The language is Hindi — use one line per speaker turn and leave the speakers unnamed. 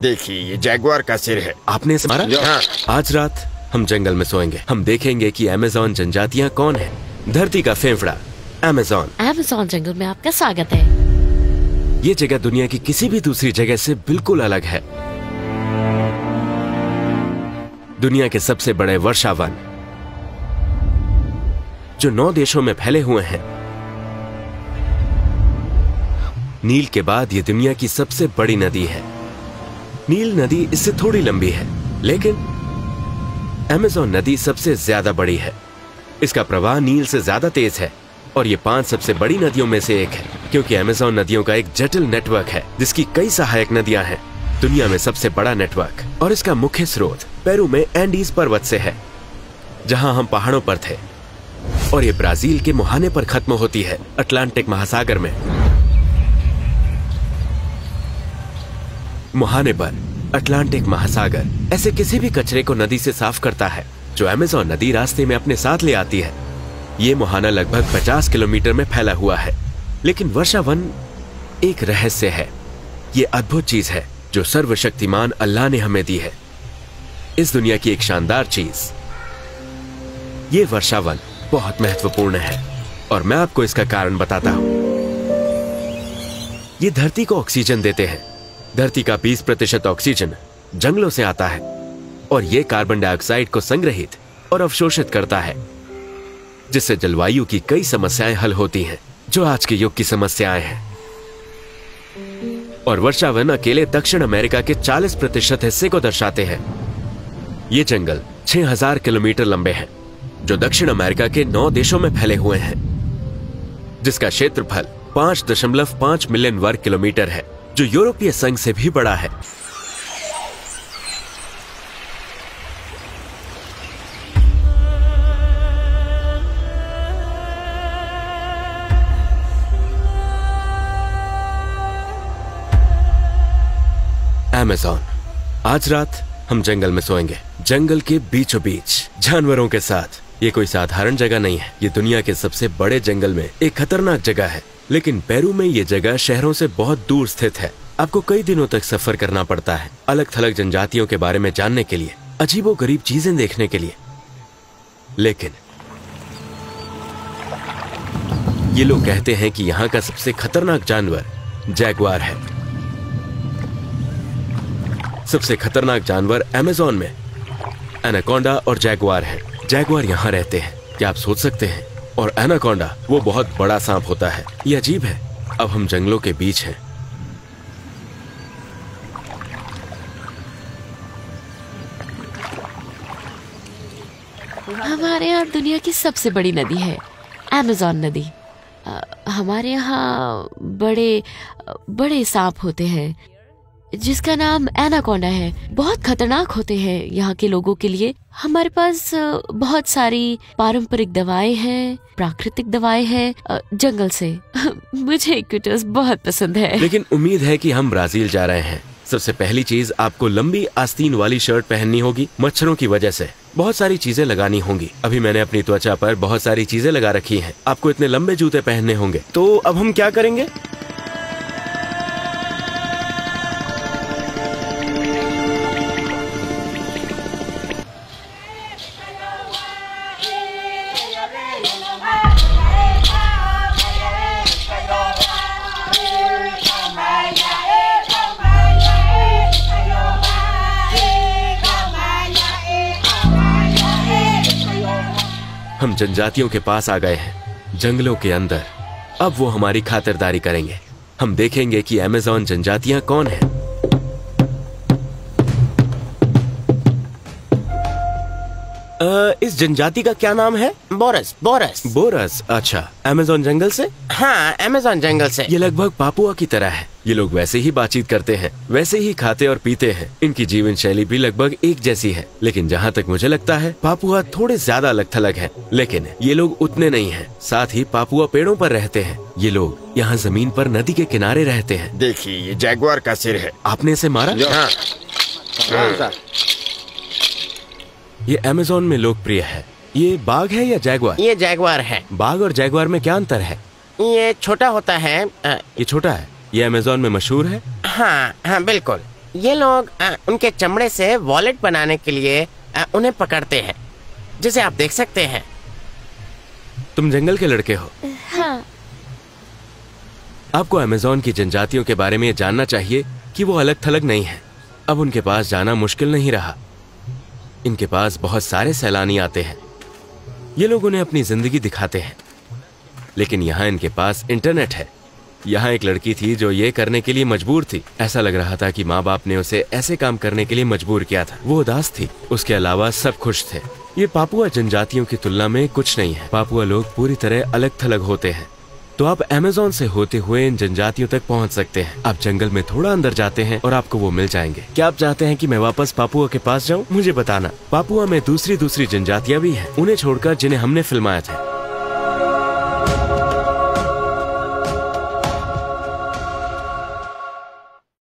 देखिए ये जैगुआर का सिर है।
आपने इसे मारा?
हाँ।
आज रात हम जंगल में सोएंगे। हम देखेंगे कि अमेज़न जनजातियाँ कौन है। धरती का फेफड़ा अमेज़न।
अमेज़न जंगल में आपका स्वागत है।
ये जगह दुनिया की किसी भी दूसरी जगह से बिल्कुल अलग है। दुनिया के सबसे बड़े वर्षावन जो 9 देशों में फैले हुए हैं। नील के बाद ये दुनिया की सबसे बड़ी नदी है। नील नदी इससे थोड़ी लंबी है, लेकिन अमेज़न नदी सबसे ज्यादा बड़ी है। इसका प्रवाह नील से ज्यादा तेज है और ये 5 सबसे बड़ी नदियों में से एक है, क्योंकि अमेज़न नदियों का एक जटिल नेटवर्क है जिसकी कई सहायक नदियां हैं। दुनिया में सबसे बड़ा नेटवर्क और इसका मुख्य स्रोत पेरू में एंडीज पर्वत से है, जहां हम पहाड़ों पर थे, और ये ब्राजील के मुहाने पर खत्म होती है अटलांटिक महासागर में। मुहाने पर अटलांटिक महासागर ऐसे किसी भी कचरे को नदी से साफ करता है जो अमेज़न नदी रास्ते में अपने साथ ले आती है। ये मुहाना लगभग 50 किलोमीटर में फैला हुआ है, लेकिन वर्षावन एक रहस्य है। ये अद्भुत चीज है जो सर्वशक्तिमान अल्लाह ने हमें दी है। इस दुनिया की एक शानदार चीज, ये वर्षावन बहुत महत्वपूर्ण है और मैं आपको इसका कारण बताता हूं। ये धरती को ऑक्सीजन देते हैं। धरती का 20% ऑक्सीजन जंगलों से आता है और ये कार्बन डाइऑक्साइड को संग्रहित और अवशोषित करता है, जिससे जलवायु की कई समस्याएं हल होती हैं जो आज के युग की समस्याएं हैं। और वर्षावन अकेले दक्षिण अमेरिका के 40% हिस्से को दर्शाते हैं। ये जंगल 6000 किलोमीटर लंबे हैं जो दक्षिण अमेरिका के 9 देशों में फैले हुए हैं, जिसका क्षेत्रफल 5.5 मिलियन वर्ग किलोमीटर है, जो यूरोपीय संघ से भी बड़ा है। अमेज़न। आज रात हम जंगल में सोएंगे, जंगल के बीचों बीच जानवरों के साथ। ये कोई साधारण जगह नहीं है। ये दुनिया के सबसे बड़े जंगल में एक खतरनाक जगह है, लेकिन पेरू में ये जगह शहरों से बहुत दूर स्थित है। आपको कई दिनों तक सफर करना पड़ता है अलग थलग जनजातियों के बारे में जानने के लिए, अजीबोगरीब चीजें देखने के लिए। लेकिन ये लोग कहते हैं कि यहाँ का सबसे खतरनाक जानवर जैगुआर है। सबसे खतरनाक जानवर अमेज़न में एनाकोंडा और जैगुआर है। जैगुआर यहाँ रहते हैं, क्या आप सोच सकते हैं? और एनाकोंडा वो बहुत बड़ा सांप होता है। ये अजीब है। अब हम जंगलों के बीच हैं।
हमारे यहाँ दुनिया की सबसे बड़ी नदी है अमेज़न नदी। हमारे यहाँ बड़े बड़े सांप होते हैं जिसका नाम एनाकोंडा है। बहुत खतरनाक होते हैं यहाँ के लोगों के लिए। हमारे पास बहुत सारी पारंपरिक दवाएं हैं, प्राकृतिक दवाएं हैं जंगल से। मुझे इक्विटस बहुत पसंद है।
लेकिन उम्मीद है कि हम ब्राजील जा रहे हैं। सबसे पहली चीज, आपको लंबी आस्तीन वाली शर्ट पहननी होगी। मच्छरों की वजह से बहुत सारी चीजें लगानी होंगी। अभी मैंने अपनी त्वचा पर बहुत सारी चीजें लगा रखी हैं। आपको इतने लंबे जूते पहनने होंगे। तो अब हम क्या करेंगे? हम जनजातियों के पास आ गए हैं, जंगलों के अंदर। अब वो हमारी खातिरदारी करेंगे। हम देखेंगे कि अमेज़न जनजातियां कौन हैं। इस जनजाति का क्या नाम है?
बोरस। बोरस।
बोरस। अच्छा, अमेज़न जंगल से?
हाँ, अमेज़न जंगल से।
ये लगभग पापुआ की तरह है। ये लोग वैसे ही बातचीत करते हैं, वैसे ही खाते और पीते हैं। इनकी जीवन शैली भी लगभग एक जैसी है। लेकिन जहाँ तक मुझे लगता है पापुआ थोड़े ज्यादा अलग थलग है। लेकिन ये लोग उतने नहीं हैं। साथ ही पापुआ पेड़ों पर रहते हैं। ये लोग यहाँ जमीन पर नदी के किनारे रहते हैं।
देखिए ये जैगुआर का सिर है।
आपने इसे मारा?
हाँ।
ये अमेज़न में लोकप्रिय है। ये बाघ है या जैगुआर?
ये जैगुआर है।
बाघ और जैगुआर में क्या अंतर है?
ये छोटा होता है।
ये छोटा है। ये अमेज़न में मशहूर है।
हाँ हाँ बिल्कुल। ये लोग उनके चमड़े से वॉलेट बनाने के लिए उन्हें पकड़ते हैं, जिसे आप देख सकते हैं।
तुम जंगल के लड़के हो।
हाँ।
आपको अमेज़न की जनजातियों के बारे में ये जानना चाहिए कि वो अलग थलग नहीं है। अब उनके पास जाना मुश्किल नहीं रहा। इनके पास बहुत सारे सैलानी आते हैं। ये लोग उन्हें अपनी जिंदगी दिखाते हैं, लेकिन यहाँ इनके पास इंटरनेट है। यहाँ एक लड़की थी जो ये करने के लिए मजबूर थी। ऐसा लग रहा था कि माँ बाप ने उसे ऐसे काम करने के लिए मजबूर किया था। वो उदास थी, उसके अलावा सब खुश थे। ये पापुआ जनजातियों की तुलना में कुछ नहीं है। पापुआ लोग पूरी तरह अलग थलग होते हैं। तो आप अमेज़न से होते हुए इन जनजातियों तक पहुंच सकते हैं। आप जंगल में थोड़ा अंदर जाते हैं और आपको वो मिल जाएंगे। क्या आप चाहते हैं कि मैं वापस पापुआ के पास जाऊं? मुझे बताना। पापुआ में दूसरी जनजातियां भी हैं, उन्हें छोड़कर जिन्हें हमने फिल्माया था।